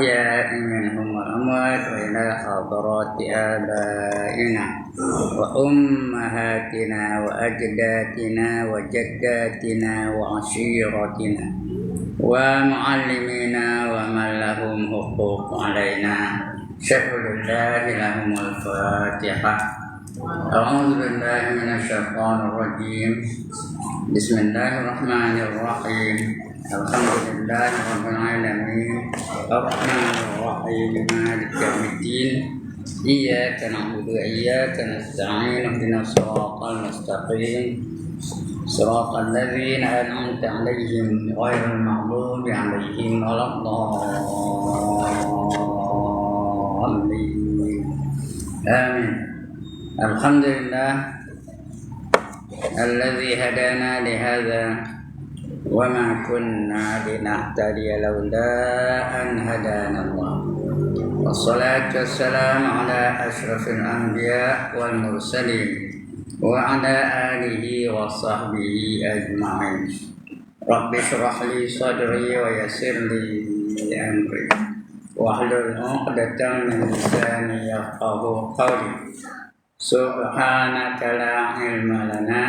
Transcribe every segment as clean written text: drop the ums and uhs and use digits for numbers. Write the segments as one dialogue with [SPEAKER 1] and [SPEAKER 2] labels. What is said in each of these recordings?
[SPEAKER 1] منهم الأموات وإلى حضرات آبائنا وأمهاتنا وأجدادنا وجداتنا وعشيرتنا ومعلمينا ومن لهم حقوق علينا شهد الله لهم الفاتحة. أعوذ بالله من الشيطان الرجيم. بسم الله الرحمن الرحيم. الحمد لله رب العالمين الرحمن الرحيم مالك يوم الدين إياك نعبد وإياك نستعين اهدنا الصراط المستقيم صراط الذين أنعمت عليهم غير المغضوب عليهم ولا الضالين آمين. الحمد لله الذي هدانا لهذا وما كنا لنهتدي لولا أن هدانا الله، والصلاة والسلام على أشرف الأنبياء والمرسلين وعلى آله وصحبه أجمعين. رب اشرح لي صدري ويسر لي أمري واحلل عقدة من لساني يفقهوا قولي. سبحانك لا علم لنا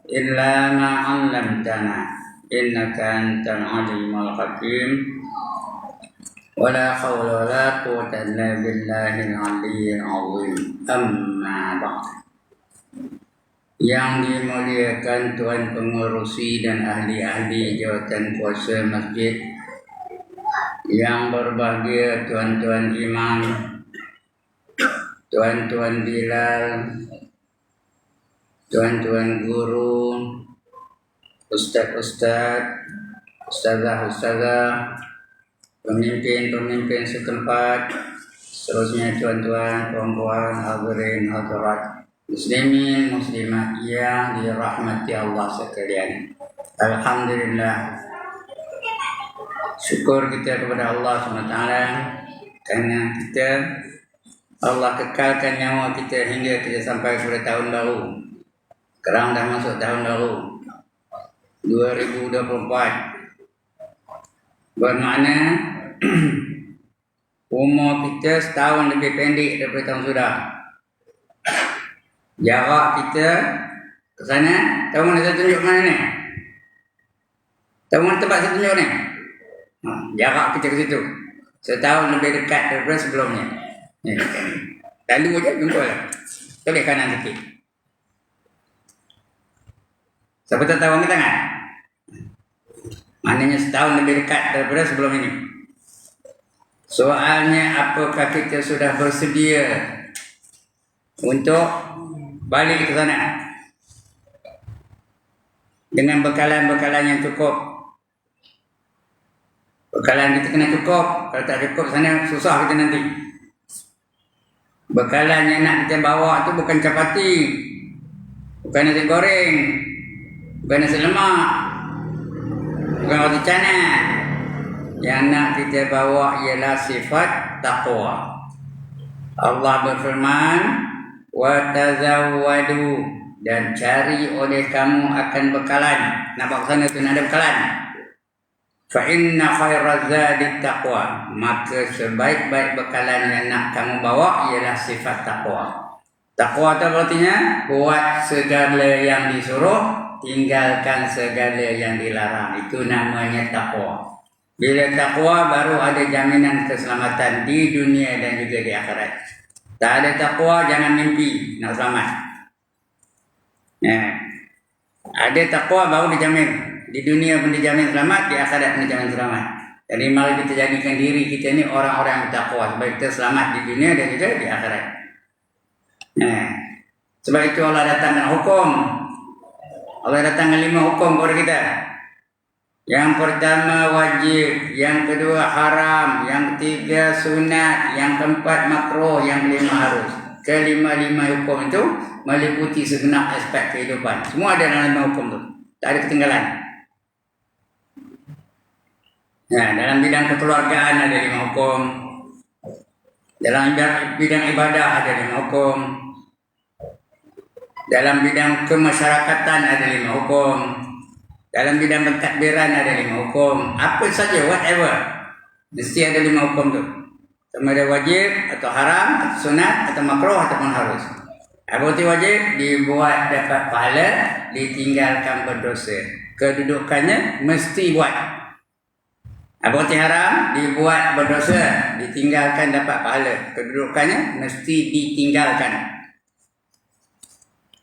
[SPEAKER 1] إلا ما علمتنا إنك أنت العليم الحكيم. ولا حول ولا قوة إلا بالله العلي العظيم. أما بعد. Yang dimuliakan Tuan Pengerusi dan ahli-ahli jawatan kuasa masjid, yang berbahagia tuan-tuan imam, tuan-tuan Bilal, tuan-tuan guru, ustaz-ustaz, ustazah-ustazah, pemimpin-pemimpin setempat, seterusnya tuan-tuan, puan-puan, hadirin, hadirat, muslimin, muslimat yang dirahmati Allah sekalian. Alhamdulillah, syukur kita kepada Allah SWT kerana Allah kekalkan nyawa kita hingga kita sampai kepada tahun baru. Sekarang dah masuk tahun baru 2024. Bermakna umur kita setahun lebih pendek daripada tahun sudah. Jarak kita ke sana, tahu mana saya tunjuk mana ni? Tahu mana tempat saya tunjuk ni? Jarak kita ke situ setahun lebih dekat daripada sebelumnya. Lalu je jumpa lah. Toleh kanan sikit. Siapa tahu angkat tangan? Maknanya setahun lebih dekat daripada sebelum ini. Soalnya, apakah kita sudah bersedia untuk balik ke sana dengan bekalan-bekalan yang cukup? Bekalan kita kena cukup. Kalau tak cukup sana susah kita nanti. Bekalan yang nak kita bawa tu bukan capati, bukan nasi goreng, bukan nasi lemak, bukan roti canai. Yang nak kita bawa ialah sifat taqwa. Allah berfirman, wa tazawwadu, dan cari oleh kamu akan bekalan. Nak bawa ke sana tu nak ada bekalan. Fa inna khairaz zadi taqwa, maka sebaik-baik bekalan yang nak kamu bawa ialah sifat taqwa. Taqwa itu artinya buat segala yang disuruh, tinggalkan segala yang dilarang. Itu namanya taqwa. Bila taqwa baru ada jaminan keselamatan di dunia dan juga di akhirat. Tak ada taqwa jangan mimpi nak selamat. Ada taqwa baru dijamin. Di dunia pun dijamin selamat, di akhirat pun dijamin selamat. Jadi mari kita jadikan diri kita ni orang-orang yang bertakwa supaya kita selamat di dunia dan juga di akhirat. Sebab itu Allah datang dengan hukum. Allah datang dengan 5 hukum kepada kita. Yang pertama wajib, yang kedua haram, yang ketiga sunat, yang keempat makruh, yang kelima harus. Kelima-lima hukum itu meliputi segenap aspek kehidupan. Semua ada dalam 5 hukum itu. Tak ada ketinggalan. Dalam bidang kekeluargaan ada 5 hukum. Dalam bidang ibadah ada 5 hukum. Dalam bidang kemasyarakatan ada 5 hukum. Dalam bidang pentadbiran ada 5 hukum. Apa saja, whatever. Mesti ada 5 hukum tu. Sama ada wajib atau haram atau sunat atau makruh ataupun harus. Berarti wajib dibuat dapat pahala, ditinggalkan berdosa. Kedudukannya mesti buat. Berarti haram dibuat berdosa, ditinggalkan dapat pahala. Kedudukannya mesti ditinggalkan.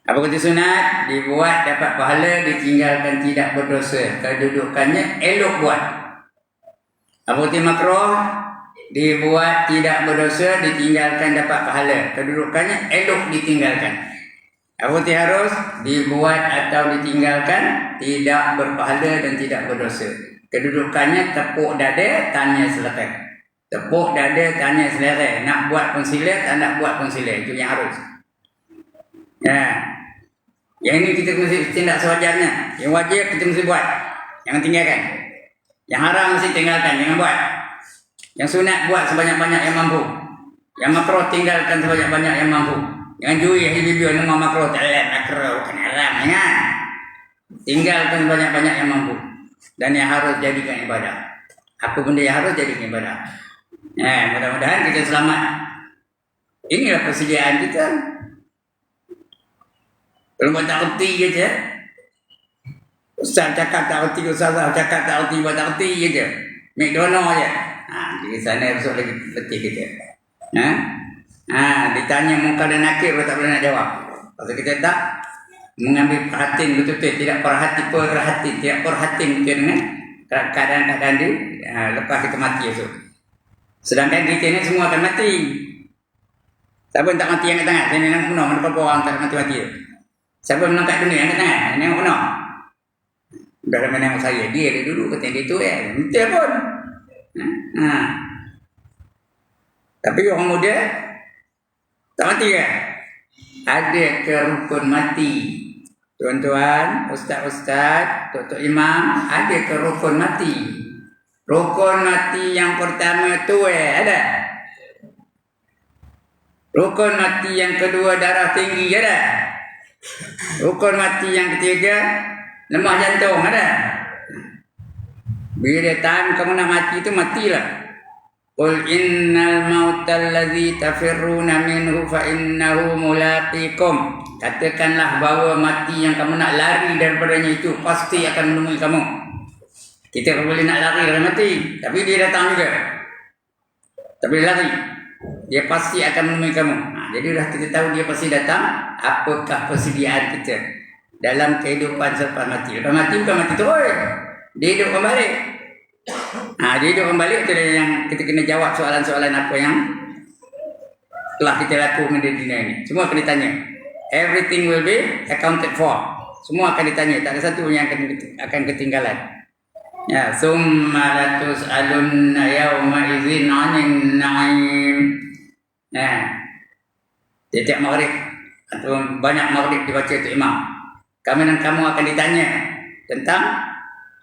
[SPEAKER 1] Berarti sunat dibuat dapat pahala, ditinggalkan tidak berdosa. Kedudukannya elok buat. Berarti makruh dibuat tidak berdosa, ditinggalkan dapat pahala. Kedudukannya elok ditinggalkan. Berarti harus dibuat atau ditinggalkan tidak berpahala dan tidak berdosa. Kedudukannya tepuk dada, tanya selera. Tepuk dada, tanya selera. Nak buat pun sila, tak nak buat pun sila. Itu yang harus. Yang ini kita mesti tindak sewajarnya. Yang wajib kita mesti buat. Jangan tinggalkan. Yang haram mesti tinggalkan, jangan buat. Yang sunat buat sebanyak-banyak yang mampu. Yang makruh tinggalkan sebanyak-banyak yang mampu. Jangan jui hibibi nama makruh, makruh bukan haram, jangan. Tinggalkan sebanyak-banyak yang mampu. Dan yang harus jadikan ibadah. Apa benda yang harus jadikan ibadah. Mudah-mudahan kita selamat. Inilah persediaan kita. Kalau buat tak erti je. Ustaz cakap tak erti, Ustaz cakap tak erti, buat tak erti je. McDonald je. Di sana besok lagi letih kita. Ditanya muka dan nakir, tak boleh nak jawab. Pasal kita tak mengambil perhatian betul-betul, tidak perhatian betul dengan keadaan-keadaan dia. Lepas kita mati esok. Sedangkan kita ni semua akan mati. Siapa yang tak mati angkat tangan? Saya nak penuh, mana orang tak mati-mati tu. Siapa menang kat dunia angkat tangan? Nengok penuh. Dah ramai nengok saya. Dia dulu kata dia tu betul pun. Tapi orang muda tak mati kan? Ada ke rukun mati? Tuan-tuan, ustaz-ustaz, tok-tok imam, ada ke rukun mati? Rukun mati yang pertama tu ada. Rukun mati yang kedua darah tinggi ada. Rukun mati yang ketiga lemah jantung ada. Bila dia tahan kamu nak mati itu matilah. Qul innal mautal ladzi tafirruna minhu fa innahu mulaqikum. Katakanlah bahawa mati yang kamu nak lari daripadanya itu pasti akan menemui kamu. Kita tak boleh nak lari dari mati, tapi dia datang juga. Tapi dia lari. Dia pasti akan menemui kamu. Jadi dah kita tahu dia pasti datang. Apakah persediaan kita dalam kehidupan selepas mati? Lepas mati bukan mati terus. Dia hidup kembali. Dia hidup kembali itu yang kita kena jawab soalan-soalan apa yang telah kita lakukan di dunia ini. Semua akan ditanya. Everything will be accounted for. Semua akan ditanya. Tak ada satu yang akan ketinggalan. Summa latus'alunna yawma idzin 'anil na'im. Tiap maghrib atau banyak maghrib dibaca untuk imam. Kami dan kamu akan ditanya tentang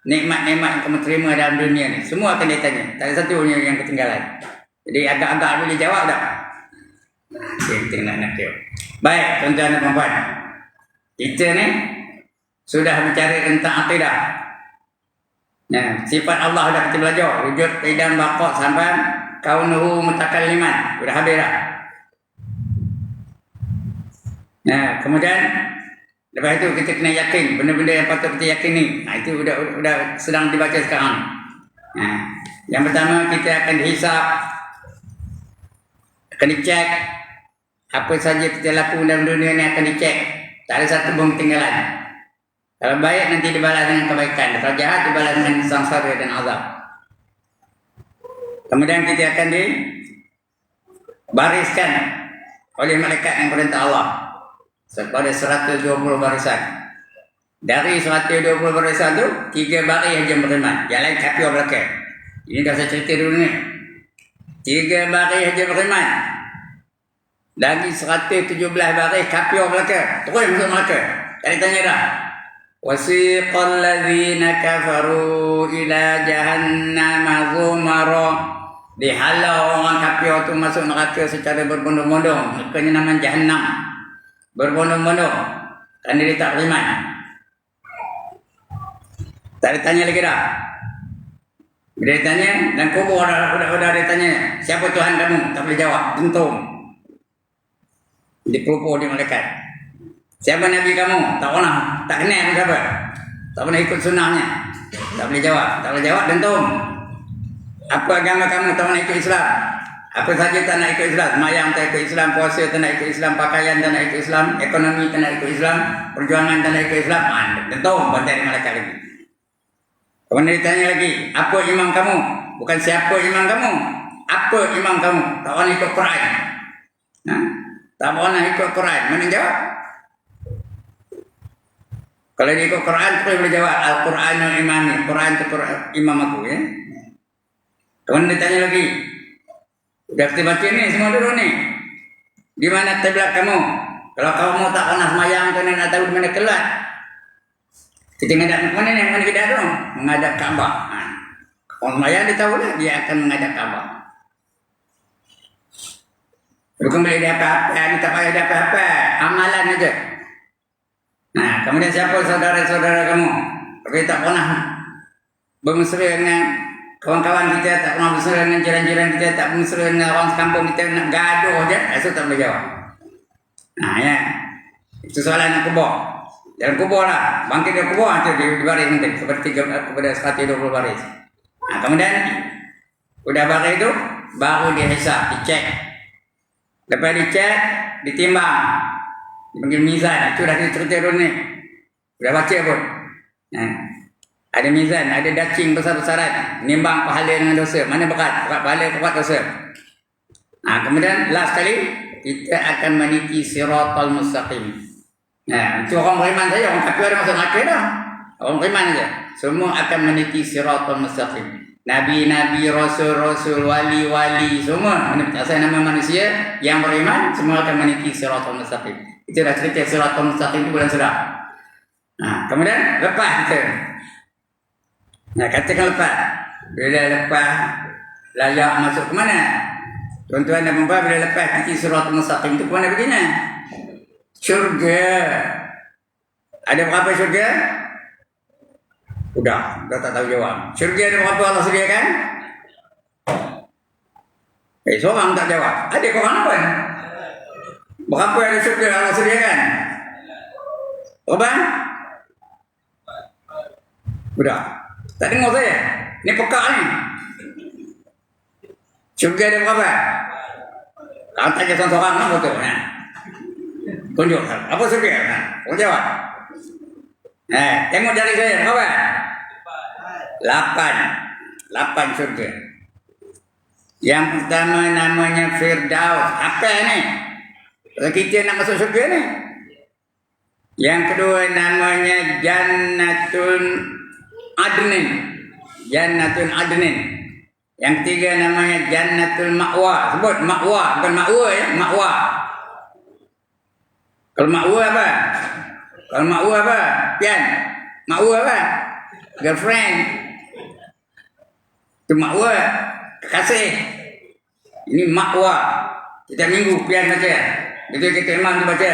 [SPEAKER 1] nikmat-nikmat yang kamu terima dalam dunia ni. Semua akan ditanya. Tak ada satu yang ketinggalan. Jadi agak-agak boleh jawab tak? Kita nak jawab. Baik, tuan-tuan dan puan-puan. Kita ni sudah bicara tentang akidah. Sifat Allah dah kita belajar. Wujud, qidam, baqa' sampai kaunuhu mutakalliman. Sudah habis dah. Kemudian lepas itu kita kena yakin benda-benda yang patut kita yakini. Itu sudah sedang dibaca sekarang. Yang pertama kita akan dihisap, akan dicek. Apa saja kita lakukan dalam dunia ini akan dicek. Tak ada satu pun ketinggalan. Kalau baik nanti dibalas dengan kebaikan. Kalau jahat dibalas dengan sangsara dan azab. Kemudian kita akan dibariskan oleh malaikat yang perintah Allah. Pada 120 barisan. Dari 120 barisan tu 3 baris yang beriman. Yang lain kafir belakang. Ini dah saya cerita dulu ni. 3 baris yang beriman. Lagi 117 baris kafir belakang. Terus masuk neraka. Tak ditanya dah. Wasiqal ladzina kafaru ila jahannam zumara. Dihalau orang kafir tu masuk neraka secara berbondong-bondong. Maknanya nama Jahannam. Berbondong-bondong. Kerana dia tak beriman. Tak ditanya lagi dah. Dia tanya, dan kubur udah dia tanya, siapa Tuhan kamu? Tak boleh jawab, dentum. Dipelupur di malaikat. Siapa Nabi kamu? Tak pernah, tak kenal siapa. Tak pernah ikut sunnahnya. Tak boleh jawab, dentum. Apa agama kamu? Tak pernah ikut Islam. Apa saja tak nak ikut Islam. Semayang tak ikut Islam, puasa tak nak ikut Islam, pakaian tak nak ikut Islam, ekonomi tak nak ikut Islam, perjuangan tak nak ikut Islam. Dentum, bantai di malaikat lagi. Kemudian ditanya lagi, apa imam kamu? Bukan siapa imam kamu, apa imam kamu? Tak pernah ikut Quran. Tak pernah ikut Quran. Mana jawab? Kalau dia ikut Quran, terus boleh jawab. Al-Quranul imami. Quran itu imam aku. Ya? Kemudian ditanya lagi, sudah kita baca ni semua dulu ni. Di mana kiblat kamu? Kalau kamu tak pernah semayang, kau nak tahu di mana kiblat? Kita menghadap mana ni? Mana kita dong? Menghadap Kaabah. Orang semayang dia tahu lah, dia akan menghadap Kaabah. Bukan boleh dia apa-apa, dia tak payah dia apa-apa. Amalan aja. Nah, kemudian siapa saudara-saudara kamu? Kalau tak pernah bermesra dengan kawan-kawan kita, tak pernah bermesra dengan jiran-jiran kita, tak bermesra dengan orang sekampung kita, nak gaduh je, esok tak boleh jawab. Nah, ya. Itu soalan nak kubur. Dalam kubur lah, bangkit dari kubur itu di baris nanti, seperti kepada 120 baris. Nah, kemudian udah baris itu, baru dihisap, dicek. Lepas dicek, ditimbang, dipanggil mizan. Itu dah cerita dulu ni, udah baca pun. Nah, ada mizan, ada dacing besar-besaran, nimbang pahala dengan dosa. Mana berat pahala, berat dosa. Nah, kemudian last kali kita akan meniti siratal mustaqim. Nah, itu orang beriman saja, orang kafir ada masuk neraka dah. Orang beriman saja. Semua akan meniti siratal mustaqim. Nabi-nabi, rasul-rasul, wali-wali, semua asal nama manusia yang beriman, semua akan meniti siratal mustaqim. Itu dah cerita siratal mustaqim itu bulan sudah. Nah, kemudian lepas kita. Nah, katakan lepas. Bila lepas layak masuk ke mana? Tuan-tuan dan puan-puan, bila lepas meniti siratal mustaqim itu ke mana begini? Syurga. Ada berapa syurga? Dah tak tahu jawab. Syurga ada berapa Allah sediakan? Seorang tak jawab. Ada korang apa? Berapa ada syurga Allah sediakan? Berapa? Udah. Tak dengar saya. Ni pekak ni. Syurga ada berapa? Kalau tanya seorang-seorang nak betul. Tunjuk. Apa surga? Kau jawab. Tengok dari saya. Berapa? 8 surga. Yang pertama namanya Firdaus. Apa ni? Kalau kita nak masuk surga ni. Yang kedua namanya Jannatul Adnin. Jannatul Adnin. Yang ketiga namanya Jannatul Ma'wa. Sebut Ma'wa. Bukan Ma'wa ya. Ma'wa. Kalau makwa apa? Kalau makwa apa? Pian. Makwa apa? Girlfriend. Itu makwa. Kekasih. Ini makwa. Kita minggu pian baca. Itu kita imam tu baca.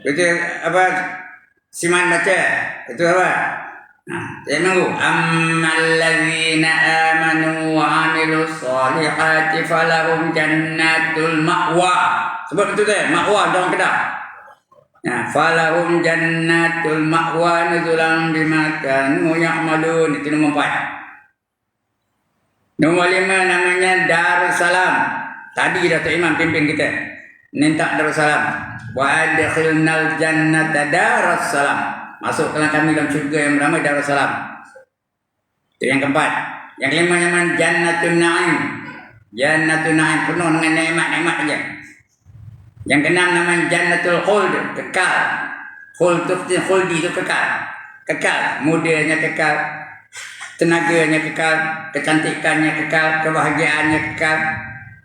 [SPEAKER 1] Itu apa? Siman baca. Itu apa? Nah, saya minggu. Ammal ladzina amanu wa amilus solihati falahum jannatul ma'wa. Sebab itu teh, ma'wa dalam Kedah. Nah, falahum jannatul ma'wa nuzulan bima kanu ya'malun. Itu nombor 4. Nombor 5 namanya Darussalam. Tadi Datuk Imam pimpin kita. Minta Darussalam. Wa adkhilnal jannata Darussalam. Masukkanlah kami dalam syurga yang bernama Darussalam. Itu yang keempat. Yang kelima namanya Jannatul Na'im. Jannatul Na'im penuh dengan nikmat-nikmat aja. Yang keenam namanya Jannatul Khuld, kekal. Khuldi itu kekal. Kekal, mudanya kekal, tenaganya kekal, kecantikannya kekal, kebahagiaannya kekal,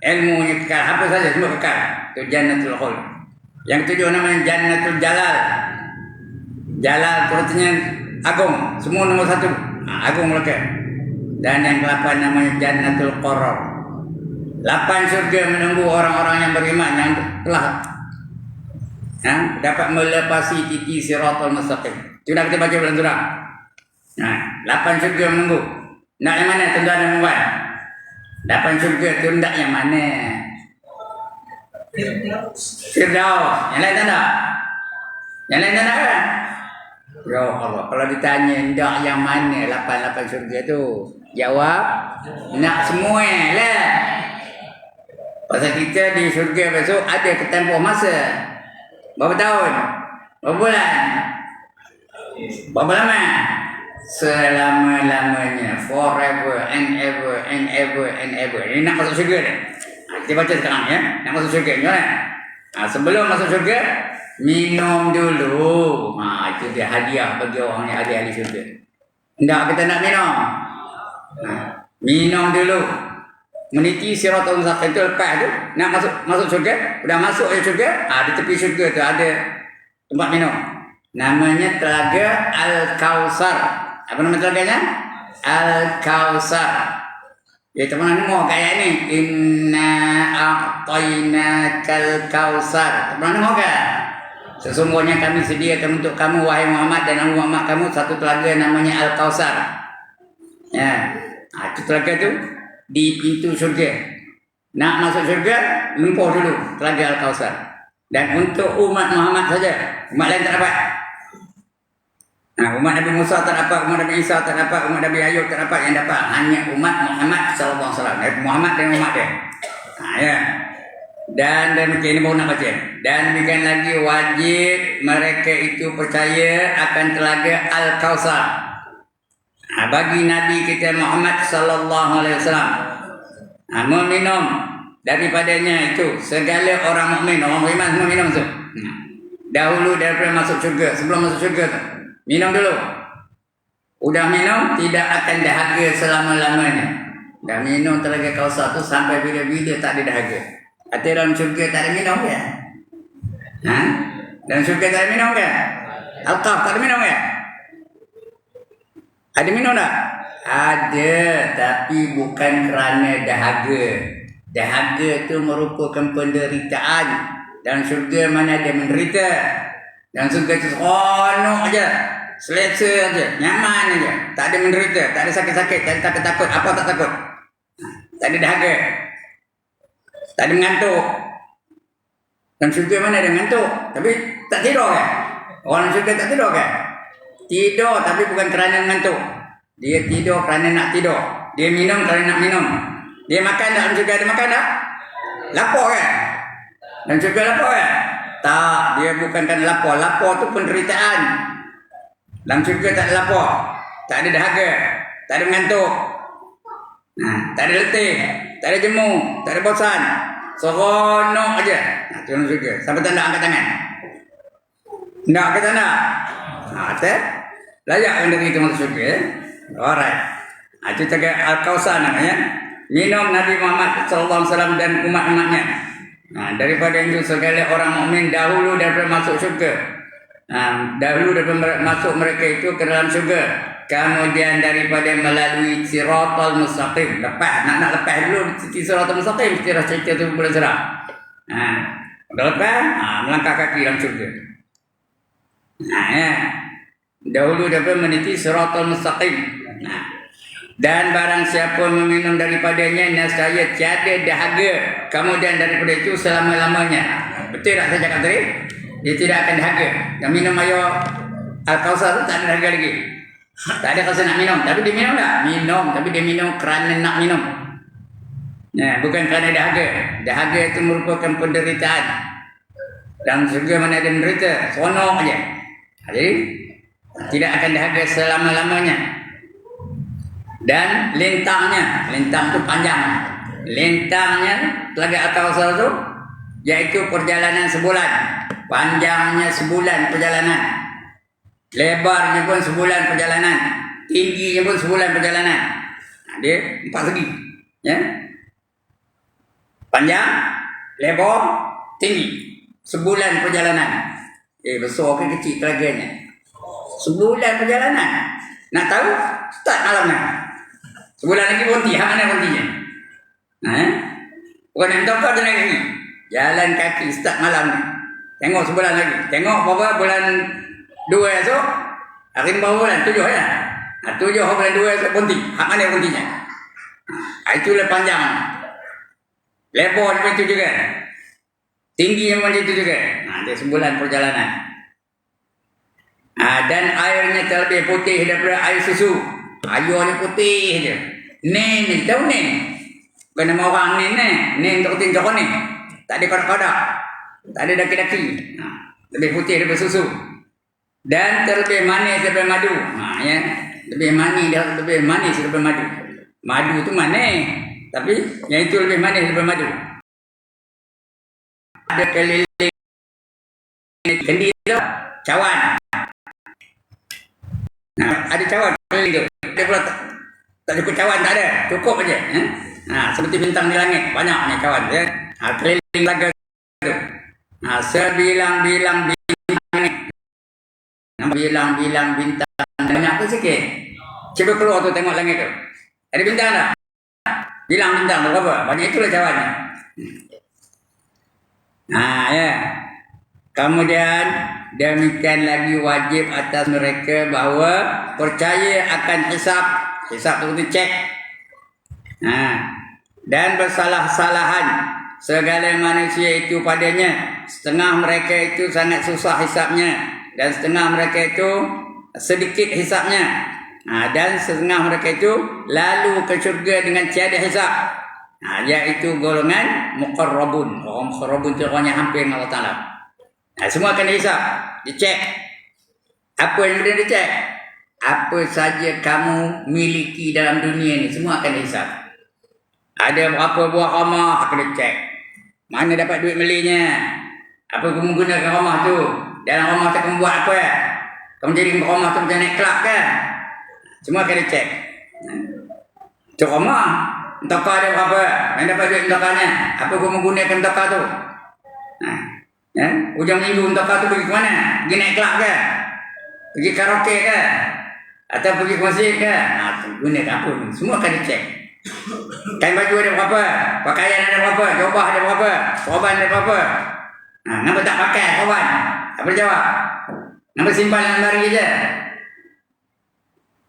[SPEAKER 1] ilmunya kekal, apa saja semua kekal. Itu Jannatul Khuld. Yang ketujuh namanya Jannatul Jalal. Jalal artinya agung, semua nomor 1. Agung mereka. Dan yang ke-8 namanya Jannatul Qarar. 8 surga menunggu orang-orang yang beriman yang telah dapat melepasi titi siratal mustaqim. Sudah kita baca bulan surah. 8 surga menunggu. Nak yang mana tuan-tuan dan puan? Dapat syurga tu nak yang mana? Firdaus. Yang lain tak nak? Yang lain tak nak kan? Ya Allah, kalau ditanya nak yang mana 8 syurga tu? Jawab, nak semua lah. Pasal kita di syurga besok ada ketempoh masa. Berapa tahun? Berapa bulan? Berapa lama? Selama-lamanya. Forever and ever and ever and ever. Ini nak masuk syurga ni. Kita baca sekarang ya. Nak masuk syurga ni kan? Sebelum masuk syurga, minum dulu. Itu dia hadiah bagi orang yang ada ahli syurga. Tak kita nak minum. Minum dulu. Meniti siratal mustaqim tu lepas tu nak masuk syurga. Dah masuk je syurga, di tepi syurga tu ada tempat minum. Namanya Telaga Al-Kausar. Apa nama telaganya? Al-Kausar. Ya teman nemu kayak ni. Inna a'tainakal kausar. Teman nemu kan? Sesungguhnya kami sediakan untuk kamu wahai Muhammad dan Muhammad kamu satu telaga namanya Al-Kausar. Ya. Itu telaga tu di pintu syurga. Nak masuk syurga, lempuh dulu telaga Al-Kausar. Dan untuk umat Muhammad saja, umat lain tak dapat. Umat Nabi Musa tak dapat, umat Nabi Isa tak dapat, umat Nabi Ayub tak dapat. Yang dapat hanya umat Muhammad SAW. Nabi Muhammad dan umat dia. Ya. Dan demikian ini baru nak baca. Dan demikian lagi wajib mereka itu percaya akan telaga Al-Kausar. Bagi Nabi kita Muhammad SAW. Meminum daripadanya itu segala orang mukmin, orang beriman semua minum tu. Dahulu daripada masuk syurga, sebelum masuk syurga tu. Minum dulu. Udah minum, tidak akan dahaga selama-lamanya. Dah minum telaga Kausar tu sampai bila-bila tak ada dahaga. Kata dalam syurga tak ada minum ke? Dalam syurga tak ada minum ke? Al-Qaf tak ada minum ke? Ada minum tak? Ada, tapi bukan kerana dahaga. Dahaga tu merupakan penderitaan. Dalam syurga mana ada menderita. Dalam syurga tu seronok aja. Selesa aja, nyaman aja. Tak ada menderita, tak ada sakit-sakit, tak ada takut-takut. Apa tak takut? Tak ada dahaga. Tak ada mengantuk. Dan syurga mana ada mengantuk? Tapi tak tidur kan? Orang syurga tak tidur kan? Tidur tapi bukan kerana mengantuk. Dia tidur kerana nak tidur. Dia minum kerana nak minum. Dia makan tak? Dalam syurga ada makan tak? Lapar kan? Dan syurga lapar kan? Tak, dia bukan kerana lapar. Lapar tu penderitaan. Dalam syurga tak ada lapar, tak ada dahaga, tak ada mengantuk, tak ada letih, tak ada jemu, tak ada bosan. Seronok aja. Itu dalam syurga. Sampai tak nak angkat tangan. Nak ke tak nak? Layak yang dari itu masuk syurga. Alright. Itu telaga Al-Kausar namanya. Minum Nabi Muhammad SAW dan umat-umatnya. Daripada itu segala orang mukmin dahulu daripada masuk syurga. Dahulu daripada masuk mereka itu ke dalam syurga. Kemudian daripada melalui siratal mustaqim. Lepas, nak lepas dulu siratal mustaqim. Cerita tu boleh serah. Dah lepas, melangkah kaki dalam syurga. Dahulu daripada meniti siratal mustaqim. Dan barang siapa meminum daripadanya, nescaya tiada dahaga. Kemudian daripada itu selama-lamanya. Betul tak saya cakap tadi? Dia tidak akan dahaga. Yang minum air Al-Kausar tu tak ada dahaga lagi. Tak ada rasa nak minum. Tapi dia minum tak? Minum. Tapi dia minum kerana nak minum. Bukan kerana dahaga. Dahaga itu merupakan penderitaan. Dan syurga mana ada menderita, seronok aja. Jadi tidak akan dahaga selama-lamanya. Dan lintangnya, lintang tu panjang. Lintangnya telaga Al-Kausar tu iaitu perjalanan sebulan. Panjangnya sebulan perjalanan. Lebarnya pun sebulan perjalanan. Tingginya pun sebulan perjalanan. Dia 4 segi. Ya? Panjang, lebar, tinggi. Sebulan perjalanan. Besar ke kecil telaganya? Sebulan perjalanan. Nak tahu? Start malam ni. Sebulan lagi berhenti. Hang mana berhentinya? Bukan nak minta kau jalan kaki. Jalan kaki start malam ni. Tengok sebulan lagi. Tengok berapa bulan 2 esok. Hari berapa bulan? 7 ya? 7 bulan 2 bunti. Hak mana buntinya? Itulah panjang. Lebar macam itu juga. Tinggi macam itu juga. Dia sebulan perjalanan. Dan airnya terlebih putih daripada air susu. Airnya putih je. Nen, tahu nen? Bukan nama orang nen ni. Nen untuk tinjau ni. Tak ada kodak-kodak. Tak ada daki-daki. Lebih putih daripada susu. Dan terlebih manis daripada madu. Ya. Lebih manis daripada madu. Madu tu manis. Tapi yang itu lebih manis daripada madu. Ada keliling kendi tu, cawan. Ada cawan keliling tu. Dia pula tak cukup cawan, tak ada. Cukup aja. Seperti bintang di langit. Banyak ni cawan. Ya. Keliling laga tu. Sebilang-bilang bintang ni. Bilang-bilang bintang. Banyak tu sikit. Cuba keluar tu tengok langit tu. Ada bintang tak? Bilang bintang berapa? Banyak itulah cawannya. Ya. Kemudian demikian lagi wajib atas mereka bahawa percaya akan hisab. Hisab tu cek. Dan bersalah-salahan segala manusia itu padanya. Setengah mereka itu sangat susah hisabnya dan setengah mereka itu sedikit hisabnya. Dan setengah mereka itu lalu ke syurga dengan tiada hisab. Iaitu golongan muqarrabun. Orang muqarrabun itu orang yang hampir dengan Allah Ta'ala. Semua akan dihisab, dicek. Apa yang boleh dicek? Apa saja kamu miliki dalam dunia ni, semua akan dihisab. Ada berapa buah rumah akan dicek. Mana dapat duit belinya? Apa kamu gunakan rumah tu? Dalam rumah tu kamu buat apa? Kamu jadi rumah tu macam naik kelab kan? Semua akan dicek. Cek rumah, entokah ada berapa? Yang dapat duit entokahnya? Apa kamu gunakan entokah tu? Ujung minggu entokah tu pergi ke mana? Pergi naik kelab ke? Pergi karaoke ke? Atau pergi ke masjid ke? Gunakan apa? Semua akan dicek. Kain baju ada berapa? Pakaian ada berapa? Jubah ada berapa? Korban ada berapa? Nampak tak pakai korban? Apa jawab? Nampak simpan dalam lemari je.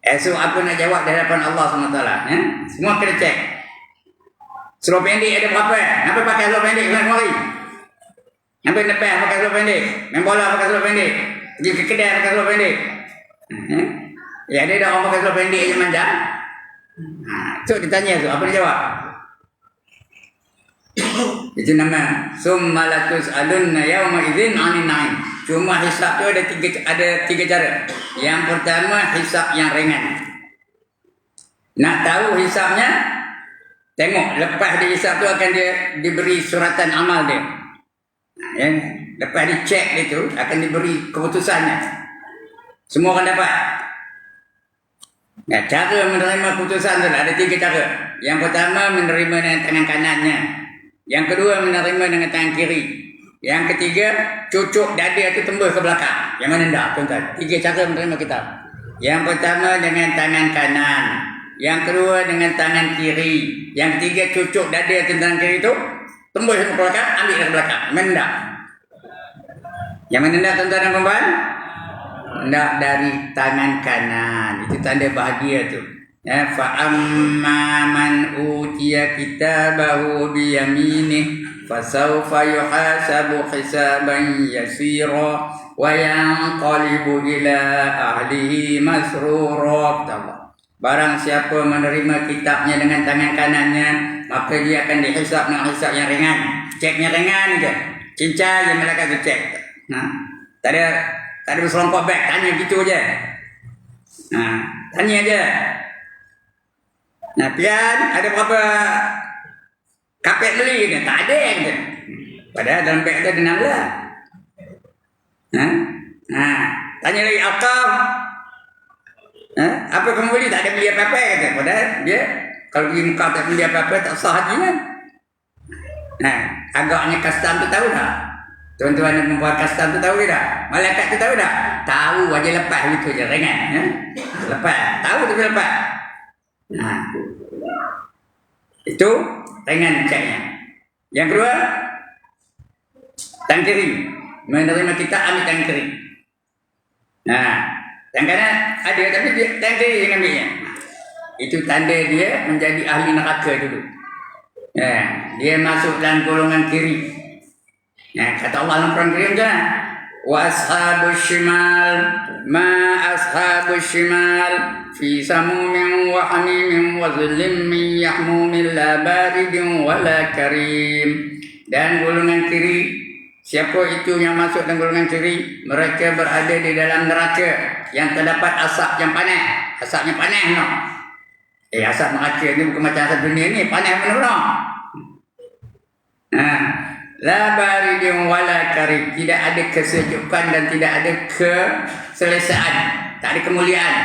[SPEAKER 1] Esok apa nak jawab di hadapan Allah SWT? Semua kena cek. Seluar pendek ada berapa? Nampak pakai seluar pendek kemari? Nampak nepeh pakai seluar pendek? Main bola pakai seluar pendek? Pergi ke kedai pakai seluar pendek? Ada dah orang pakai seluar pendek je manja. So ditanya tu, apa dia jawab? Itu nama summa latus'alunna yawma idzin 'anil na'im. Cuma hisab tu ada tiga cara. Yang pertama hisab yang ringan. Nak tahu hisabnya? Tengok lepas dihisab tu akan dia diberi suratan amal dia. Lepas dicek dia tu akan diberi keputusannya. Semua akan dapat. Cara menerima keputusan tu ada tiga cara. Yang pertama menerima dengan tangan kanannya. Yang kedua menerima dengan tangan kiri. Yang ketiga cucuk dada itu tembus ke belakang. Yang mana tak tuan-tuan? Tiga cara menerima kitab. Yang pertama dengan tangan kanan. Yang kedua dengan tangan kiri. Yang ketiga cucuk dada itu tangan kiri itu tembus ke belakang, ambil ke belakang. Yang mana tak? Yang mana tak tuan-tuan dan puan? Nak dari tangan kanan. Itu tanda bahagia tu. Fa amma man utiya kitabahu bi yaminih fasawfa yuhasabu hisaban yasira wa yanqalibu ila ahlihi masrura. Barang siapa menerima kitabnya dengan tangan kanannya, maka dia akan dihisab dengan hisab yang ringan. Ceknya ringan je. Cincai yang mereka tu cek. Tak ada berselongkok beg, tanya gitu je. Tanya aja. Pian ada berapa kapet beli ke? Tak ada ke? Padahal dalam beg ada 16. Tanya lagi akam. Apa kamu beli? Tak ada beli apa-apa kata. Padahal dia kalau pergi Mekah tak beli apa-apa tak sah haji kan? Agaknya custom tu tahu tak? Tuan-tuan yang membuat custom tu tahu tak? Malaikat tu tahu tak? Tahu aja lepas gitu je ringan. Lepas. Tahu tu lepas. Itu ringan ceknya. Yang kedua, tangan kiri. Menerima kita ambil tangan kiri. Yang kanan ada tapi dia tangan kiri yang ambilnya. Itu tanda dia menjadi ahli neraka dulu. Dia masuk dalam golongan kiri. Kata Allah dalam Quran Karim macam mana? Wa ashabus shimal ma ashabus shimal fi samumin wa hamimin wa dhillim min yahmumin la baridin wa la karim. Dan golongan kiri, siapa itu yang masuk dalam golongan kiri, mereka berada di dalam neraka yang terdapat asap yang panas. Asapnya panas no. Asap neraka ni bukan macam asap dunia ni, panas benar-benar. La baridin wala karim, tidak ada kesejukan dan tidak ada keselesaan, tak ada kemuliaan.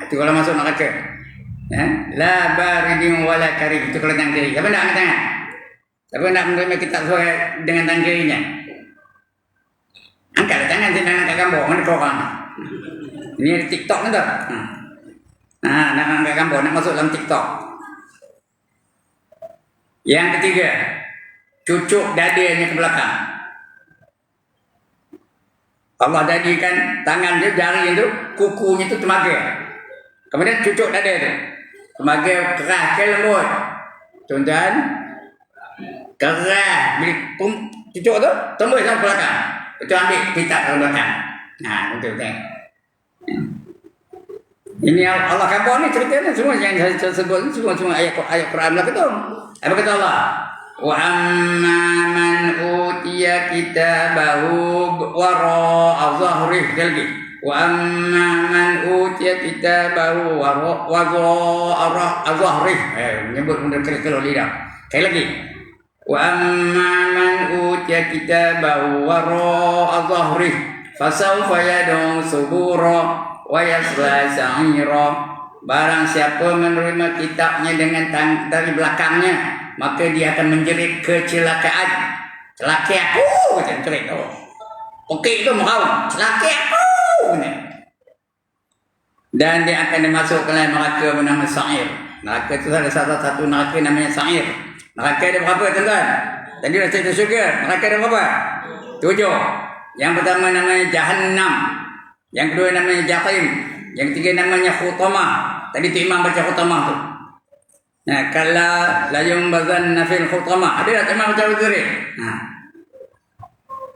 [SPEAKER 1] Itu kalau masuk neraka. La baridin wala karim, itu kalau tangan kiri. Siapa nak angkat tangan? Siapa nak menerima kitab surat dengan tangan kirinya? Angkatlah tangan, tidak nak angkat gambar. Mana korang? Ini ada TikTok ni tak? Nak angkat gambar, nak masuk dalam TikTok. Yang ketiga, cucuk dadanya ke belakang. Allah jadikan tangan dia, jari itu, kukunya itu temaga. Kemudian cucuk dada itu. Temaga keras ke lembut. Tuan-tuan, keras. Bila cucuk tu, tembus sampai belakang. Itu ambil kitab ke belakang. Betul-betul. Ini Allah khabar ni ceritanya semua yang saya sebut semua ayat Quran lah betul. Apa kata Allah? Wa amma man utiya kitabahu wara'a dhahrihi lagi. Wa amma man utiya kitabahu wara'a dhahrihi. Menyebut benda kalau lidah. Sekali lagi. Wa amma man utiya kitabahu wara'a dhahrihi fasawfa yad'u subura wa yasla sa'ira. Barang siapa menerima kitabnya dengan dari belakangnya, maka dia akan menjerit kecelakaan. Celaka aku, macam cerit. Okey itu mau celaka aku. Dan dia akan dimasukkan dalam neraka bernama Sa'ir. Neraka itu ada salah satu neraka namanya Sa'ir. Neraka ada berapa tuan-tuan? Tadi dah cerita syurga. Neraka ada berapa? 7. Yang pertama namanya Jahannam. Yang kedua namanya Jahim. Yang ketiga namanya Khutamah. Tadi tu Imam baca Khutamah tu. Kala la yumbazanna fil Khutamah. Ada tak Imam baca Uzuri?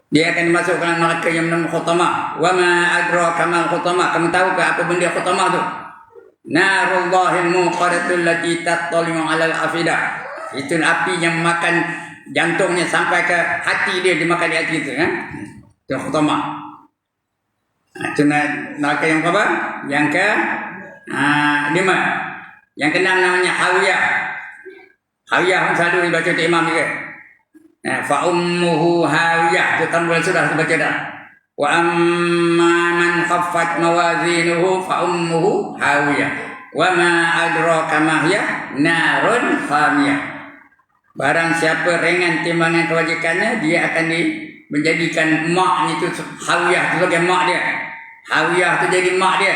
[SPEAKER 1] Dia akan dimasukkan neraka yang bernama Khutamah. Wa ma adraka mal Khutamah. Kamu tahu ke apa benda Khutamah tu? Narullahil muqadatul lati tattali'u 'alal afidah. Itu api yang makan jantungnya sampai ke hati dia, dimakan di hati itu kan. Itu Khutamah. Itu neraka yang berapa? Yang ke 5. Yang ke-6 namanya Hawiyah. Hawiyah selalu dibaca oleh Imam juga. Fa ummuhu hawiyah. Itu tambah sudah dibaca dah. Wa amma man khaffat mawazinuhu fa ummuhu hawiyah. Wa ma adraka ma hiya narun hamiyah. Barang siapa ringan timbangan kebajikannya, dia akan menjadikan maknya itu hawiyah itu sebagai mak dia. Hawiyah itu jadi mak dia.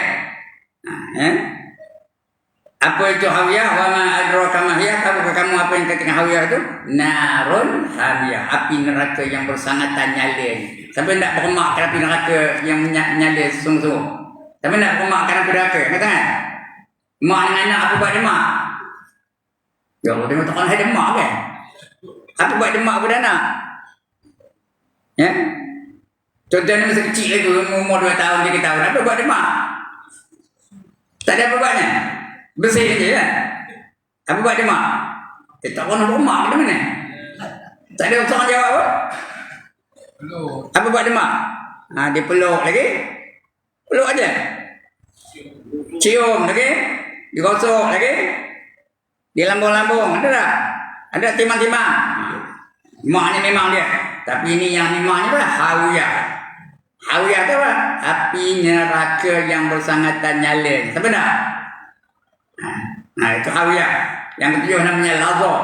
[SPEAKER 1] Apa itu hawiyah? Wa ma adraka ma hiya. Tahu kamu apa yang katakan hawiyah itu? Narun hamiyah, api neraka yang bersangatan nyala. Sampai nak bermakkan api neraka yang nyala sungguh-sungguh. Sampai nak bermakkan api neraka. Katakan. Mak dengan anak apa buat dia mak? Ya Allah, dia tak ada mak kan? Apa buat dia mak pada anak? Ya? Contohnya masa kecil lagi, umur 2 tahun, 3 tahun. Apa buat dia mak? Tak ada apa buatnya. Bersih saja ya. Apa buat dia mak? Tak pernah bermak ke mana? Tak ada orang jawab apa? Apa buat dia mak? Dia peluk lagi. Peluk aja. Cium lagi. Digosok lagi. Dia lambung-lambung. Ada tak? Ada timang-timang. Maknya memang dia. Tapi ini yang memangnya apa? Hawiyah. Hawiyah itu apa? Api neraka yang bersangatan nyala. Siapa nak? Itu hawiyah. Yang ketujuh namanya lazah.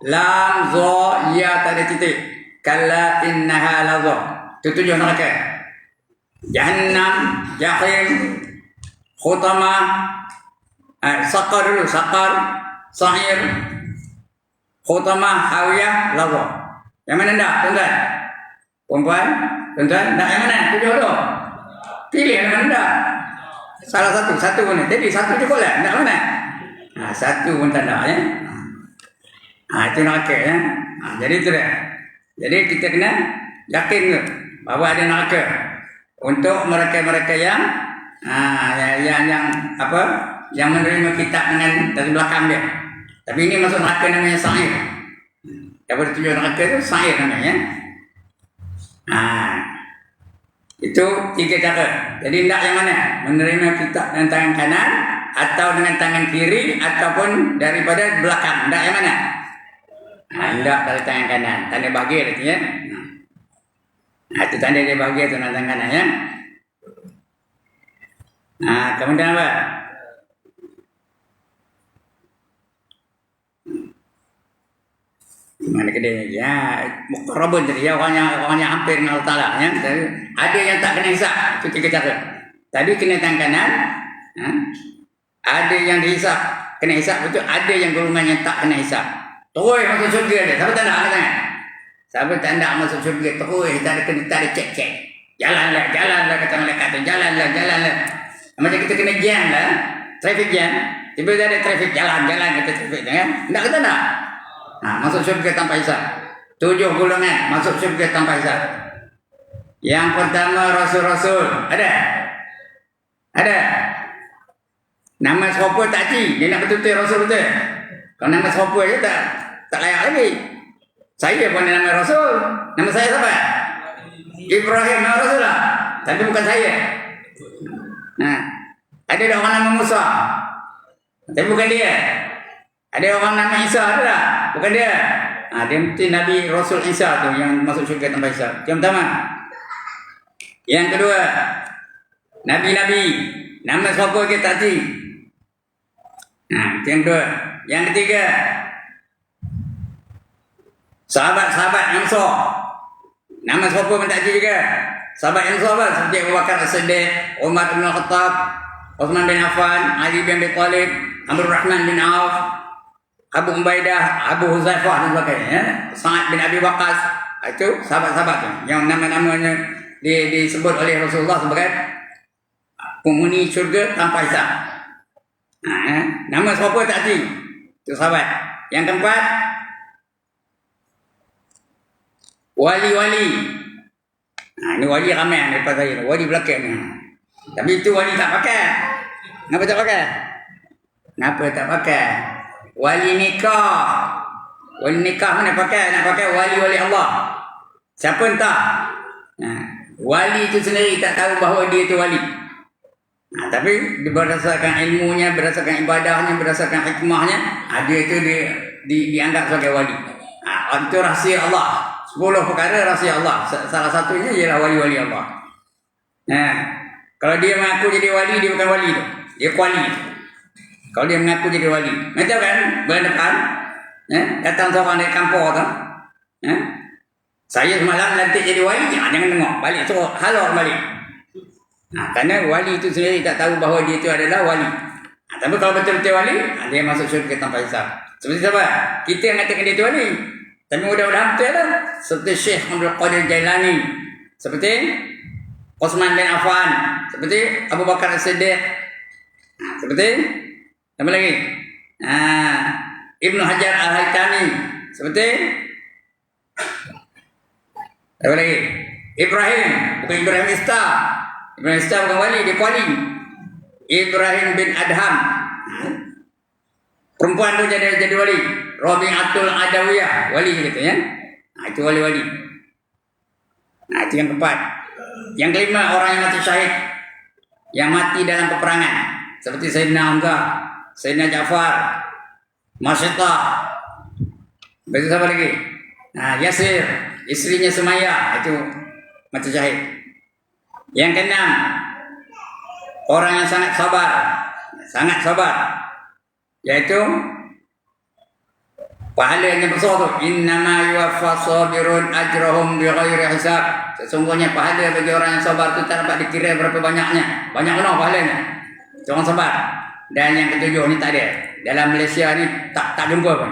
[SPEAKER 1] Lam za ya tak ada titik. Kalla innaha lazah. Itu 7 neraka. Jahannam, Jahim, Khutamah, Saqar dulu, Saqar, Sa'ir, Khutamah, hawiyah, lazah. Yang mana nak, tuan-tuan? Perempuan? Tuan-tuan, nak yang mana? 7 tu. Pilih yang mana nak. Salah satu pun. Jadi satu cukup lah. Tak mana? Satu pun tak ada ya. Itu neraka ya. Jadi itu dah. Jadi kita kena yakin bahawa ada neraka untuk mereka-mereka yang apa? Yang menerima kitab dengan dari belakang dia. Tapi ini masuk neraka namanya sa'ir. Daripada tujuan neraka itu sa'ir namanya. Itu 3 cara. Jadi tidak yang mana? Menerima kitab dengan tangan kanan atau dengan tangan kiri ataupun daripada belakang. Tidak yang mana? Tidak dari tangan kanan. Tanda bahagia artinya. Itu tanda dia bahagia itu dengan tangan kanan ya. Kemudian apa? Mana kedai ya, mukarrabun jadi ya orangnya hampir dengan Allah Taala ya. Jadi, ada yang tak kena hisap, itu 3 cara. Tadi kena tangan kanan, ada yang dihisap kena hisap betul, ada yang golongan yang tak kena hisap. Terus masuk syurga dia. Siapa tak nak angkat tangan? Siapa tak nak masuk syurga terus tak ada cek. Jalanlah kata malaikat tu, jalanlah. Macam kita kena jam lah, traffic jam. Tiba-tiba ada traffic jalan kata traffic kan? Tak kata nak. Masuk syurga tanpa hisab. 7 golongan masuk syurga tanpa hisab. Yang pertama rasul-rasul. Ada. Nama siapa tak cik. Dia nak betul-betul rasul betul. Kalau nama siapa je tak layak lagi. Saya pun nama rasul. Nama saya siapa? Ibrahim nama rasul lah. Tapi bukan saya. Ada orang nama Musa. Tapi bukan dia. Ada orang nama Isa ada tak? Bukan dia. Dia mesti Nabi Rasul Isa tu yang masuk syurga tanpa hisab. Yang pertama. Yang kedua, Nabi-Nabi. Nama siapa kita tak cik. Itu yang kedua. Yang ketiga, sahabat-sahabat Ansar. Nama siapa pun tak cik juga. Sahabat Ansar apa? Seperti Abu Bakar As-Siddiq, Umar bin Khattab, Uthman bin Affan, Ali bin Abi Talib, Abdul Rahman bin Auf, Abu Ubaidah, Abu Huzaifah dan sebagainya, Sa'ad bin Abi Waqqas. Itu sahabat-sahabat tu yang nama-namanya disebut oleh Rasulullah sebagai penghuni syurga tanpa hisab. Nama siapa tak cik. Itu sahabat. Yang keempat, wali-wali. Ini wali ramai daripada saya. Wali belakang ni. Tapi itu wali tak pakai. Kenapa tak pakai? Wali nikah. Wali nikah mana pakai? Nak pakai wali-wali Allah. Siapa entah. Wali itu sendiri tak tahu bahawa dia itu wali. Tapi berdasarkan ilmunya, berdasarkan ibadahnya, berdasarkan hikmahnya, dia itu dianggap sebagai wali. Itu rahsia Allah. 10 perkara rahsia Allah. Salah satunya ialah wali-wali Allah. Kalau dia mengaku jadi wali, dia bukan wali tu. Dia kuali. Kalau dia mengaku jadi wali. Macam kan, bulan depan, datang seorang dari kampung tu. Saya semalam lantik jadi wali, jangan tengok. Balik suruh halal balik. Kerana wali itu sendiri tak tahu bahawa dia itu adalah wali. Tapi kalau betul-betul wali, dia masuk syurga tanpa hisab. Seperti siapa? Kita yang katakan dia itu wali. Tapi mudah-mudahan betul lah. Seperti Syekh Abdul Qadir Jailani. Seperti Uthman bin Affan. Seperti Abu Bakar As-Siddiq. Seperti apa lagi? Ibnu Hajar Al-Haytami. Seperti apa lagi? Ibrahim. Bukan Ibrahim Ista. Ibrahim Ista bukan wali, dia kuali. Ibrahim bin Adham. Perempuan tu jadi wali. Rabi'atul Adawiyah. Wali gitu ya. Itu wali-wali. Itu yang keempat. Yang kelima, orang yang mati syahid. Yang mati dalam peperangan. Seperti Sayyidina Hamzah, Sayyidina Ja'far, Masyitah. Betul siapa lagi? Yasir, isterinya Sumayyah. Itu mati syahid. Yang keenam, orang yang sangat sabar, yaitu pahalanya besar tu. Innama yuwaffas sabirun ajrahum bighairi hisab. Sesungguhnya pahala bagi orang yang sabar itu tak dapat dikira berapa banyaknya. Banyak mana pahalanya? Orang sabar. Dan yang ketujuh ni tak ada. Dalam Malaysia ni tak jumpa pun.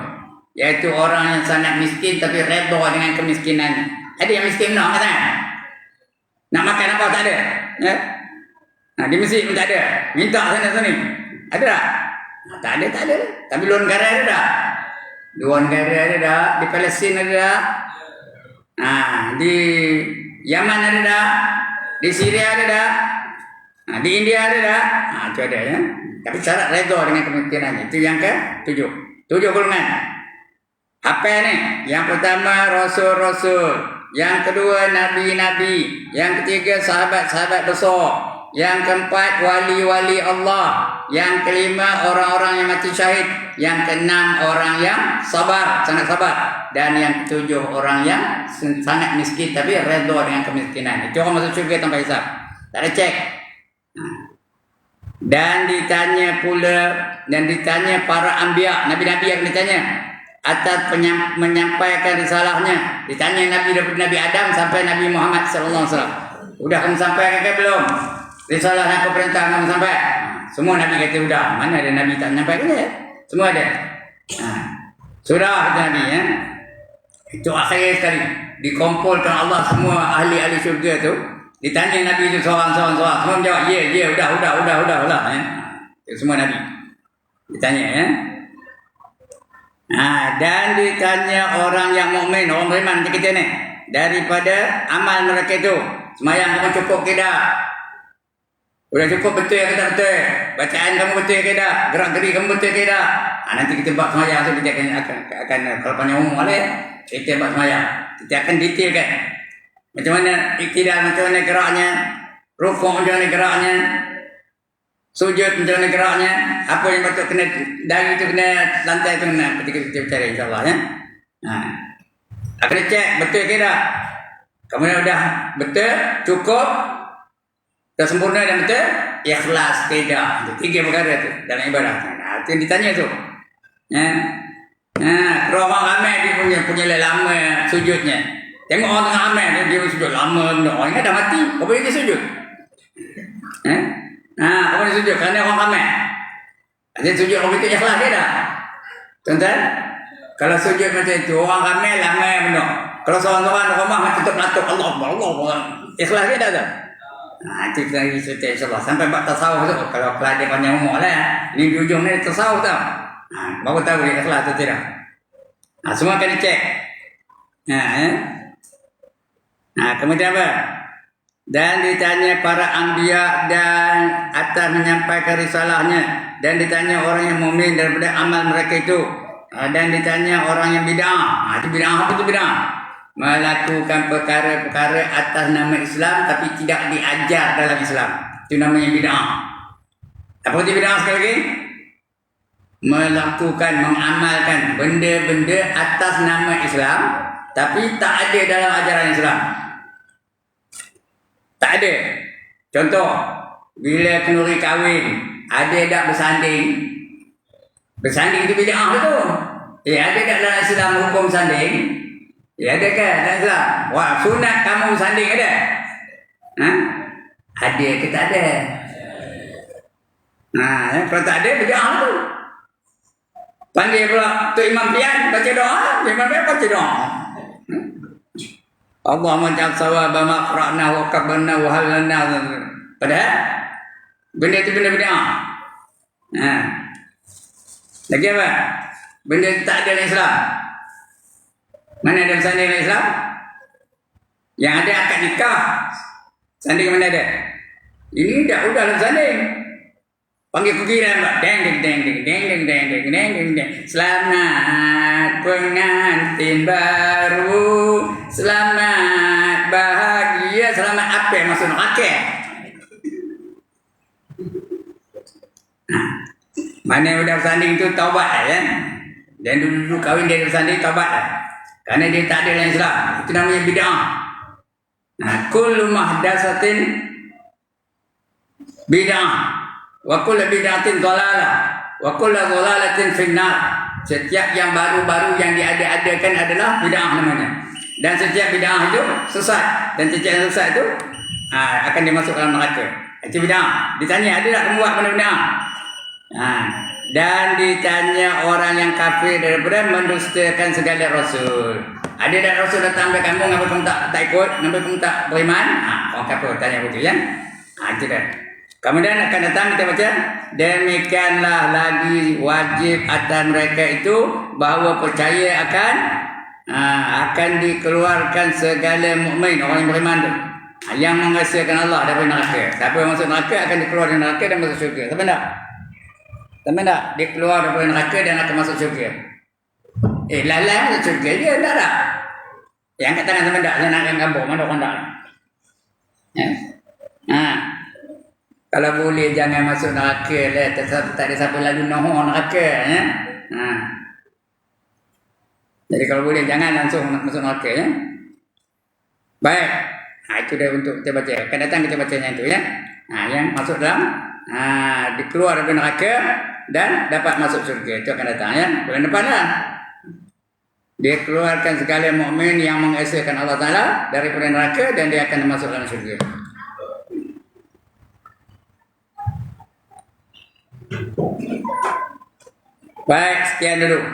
[SPEAKER 1] Yaitu orang yang sangat miskin tapi redha dengan kemiskinannya. Ada yang miskin nak makan? Nak makan apa tak ada? Ya? Di masjid pun tak ada. Minta sana sini. Ada tak? Tak ada, tak ada. Tapi luar negara ada tak? Luar negara ada tak? Di Palestin ada tak? Di Yaman ada tak? Di Syria ada tak? Di India ada tak? Itu ada ya. Tapi syarat redha dengan kemungkinan. Itu yang ke-7. 7 golongan. Apa ni? Yang pertama rasul-rasul, yang kedua nabi-nabi, yang ketiga sahabat-sahabat besar, yang keempat wali-wali Allah, yang kelima orang-orang yang mati syahid, yang keenam orang yang sabar, sangat sabar, dan yang ketujuh orang yang sangat miskin tapi redha dengan kemiskinan. Itu orang masuk syurga tanpa hisab. Tak ada cek. Dan ditanya para anbiya, nabi-nabi yang ditanya atas menyampaikan risalahnya. Ditanya Nabi daripada Nabi Adam sampai Nabi Muhammad sallallahu alaihi wasallam. Udah kamu sampaikan ke belum? Risalah yang kau perintah kamu sampai? Semua Nabi kata udah. Mana ada Nabi tak menyampaikan ya? Semua ada. Sudah kata Nabi ya. Itu akhir sekali. Dikumpulkan Allah semua ahli-ahli syurga tu. Ditanya Nabi itu soal. Semua menjawab ya, udah ya. Itu semua Nabi. Ditanya ya. Dan ditanya orang yang mukmin, orang beriman macam kita ni, daripada amal mereka itu. Semayang kamu cukup ke tak? Udah cukup betul ke tak betul? Bacaan kamu betul ke tak? Gerak-gerik kamu betul ke tak? Nanti kita buat semayang tu kita akan kalau panjang umur lah ya. Kita buat semayang. Kita akan detailkan. Macam mana iktidal, macam mana geraknya, rukuk macam mana geraknya, sujud macam mana geraknya, apa yang patut kena dari itu kena lantai itu kena ketika kita bicara insyaAllah ya. Akan cek betul ke tak? Kamu dah betul, cukup, dah sempurna dan betul, ikhlas ke tak? Itu 3 perkara tu dalam ibadah. Itu yang ditanya tu. Kalau orang ramai dia punya lama sujudnya. Tengok orang tengah ramai dia sujud lama benda. Orang ingat dah mati, apa boleh dia sujud? Apa boleh sujud? Kerana orang ramai. Dia sujud orang itu ikhlas dia dah. Tuan-tuan, kalau sujud macam itu orang ramai lama benda. Kalau seorang-seorang rumah macam tutup latuk Allah, ikhlas dia dah tu. Itu kita lagi cerita insyaAllah. Sampai buat tasawuf tu. Kalau dia panjang umur lah. Ini di ujung ni tasawuf tau. Baru tahu dia ikhlas atau tidak. Semua akan dicek. Kemudian apa? Dan ditanya para anbiya dan atas menyampaikan risalahnya. Dan ditanya orang yang mukmin daripada amal mereka itu. Dan ditanya orang yang bid'ah. Itu bid'ah apa tu bid'ah? Melakukan perkara-perkara atas nama Islam tapi tidak diajar dalam Islam. Itu namanya bid'ah. Apa itu bid'ah sekali lagi? Melakukan, mengamalkan benda-benda atas nama Islam tapi tak ada dalam ajaran Islam. Tak ada. Contoh, bila kenduri kahwin, ada tak bersanding? Bersanding itu bid'ah tu. Ada tak dalam Islam hukum sanding? Ada ke dalam Islam? Wah, sunat kamu sanding ada? Ada ke tak ada? Kalau tak ada, bid'ah tu. Pandai pula tu Imam Pian baca doa, Imam Pian baca doa. Allahumma ja'al sawaba ma qara'na wa qabna wa halalna. Padahal benda itu benda bid'ah. Lagi apa? Benda tak ada dalam Islam. Mana ada sanding dalam Islam? Yang ada akad nikah. Sanding mana ada? Ini dah udah dalam sanding. Panggil kukiran Pak. Deng. Selamat pengantin baru. Selamat bahagia. Selamat apa yang maksud nak pakai? Mana yang udah bersanding tu taubat lah ya. Dan dulu kahwin dia bersanding taubat lah. Kerana dia tak ada dalam Islam. Itu namanya bid'ah. Kullu mahdasatin bid'ah. Wa kullu bid'atin dhalalah wa kullu dhalalatin finnar. Setiap yang baru-baru yang diada-adakan adalah bid'ah namanya. Dan setiap bid'ah itu sesat. Dan setiap yang sesat itu akan dimasukkan dalam neraka. Itu bid'ah. Ditanya, ada tak kamu buat benda bid'ah? Dan ditanya orang yang kafir daripada mendustakan segala rasul. Ada tak rasul datang ke kamu, ngapa kamu tak ikut, ngapa kamu tak beriman? Orang kafir tanya begitu ya. Itu dah. Kemudian akan datang kita baca, demikianlah lagi wajib atas mereka itu bahawa percaya akan dikeluarkan segala mukmin, orang yang beriman tu, yang mengesahkan Allah daripada neraka. Siapa yang masuk neraka akan dikeluarkan dari neraka dan masuk syurga. Sampai tak? Sampai tak? Dia keluar daripada neraka dan akan masuk syurga. Lalai masuk syurga je, tak tak? Yang kat tangan sampai tak? Saya nak akan kampung, mana orang tak? Kalau boleh jangan masuk neraka lah. Tak ada siapa lalu nohor neraka. Jadi kalau boleh jangan langsung masuk neraka. Baik. Itu dah untuk kita baca. Akan datang kita baca yang itu ya. Yang masuk dalam dikeluar dari neraka dan dapat masuk syurga. Itu akan datang ya. Bulan depan lah. Dia keluarkan segala mukmin yang mengesahkan Allah Ta'ala daripada neraka dan dia akan masuk dalam syurga. Baik, sekian dulu.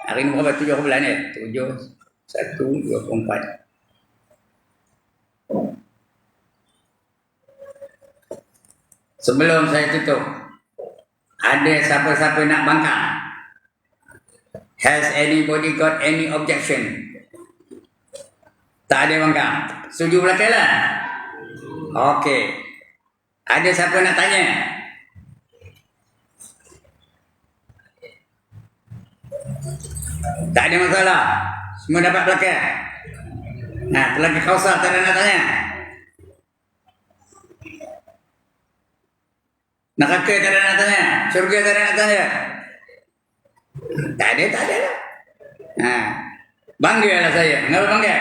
[SPEAKER 1] Hari ini berapa? 7 bulan ni? 7, 1, 24. Sebelum saya tutup, ada siapa-siapa nak bangkang? Has anybody got any objection? Tak ada bangkang. Setuju belakang lah? Okey. Ada siapa nak tanya? Tak ada masalah. Semua dapat belakang. Telaga Kausar tak ada nak tanya? Neraka tak ada nak tanya? Syurga tak ada nak tanya? Tak ada lah. Banggalah saya. Kenapa bangga?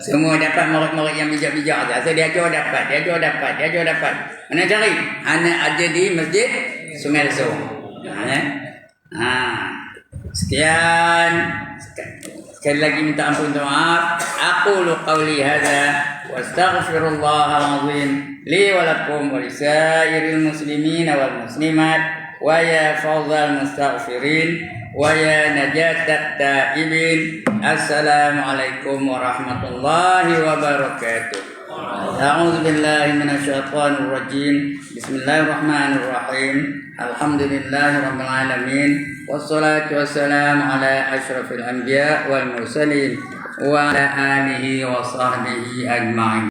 [SPEAKER 1] Semua dapat murid-murid yang bijak-bijak. Asal dia jauh dapat. Mana cari? Anak ada di Masjid Sungai Lesung. Sekian. Sekali lagi minta ampun dan maaf. Aqulu qawli hadza wa astaghfirullahal azim li wa lakum wa lisairil muslimin wal muslimat wa ya fawzal mustaghfirin wa ya najatat taibin. Assalamualaikum warahmatullahi wabarakatuh. A'udzu billahi minasyaitonir rajim. Bismillahirrahmanirrahim. Alhamdulillahirabbil alamin. Wassalatu wassalamu ala asyrafil anbiya wal mursalin wa ala alihi wa sahbihi ajma'in.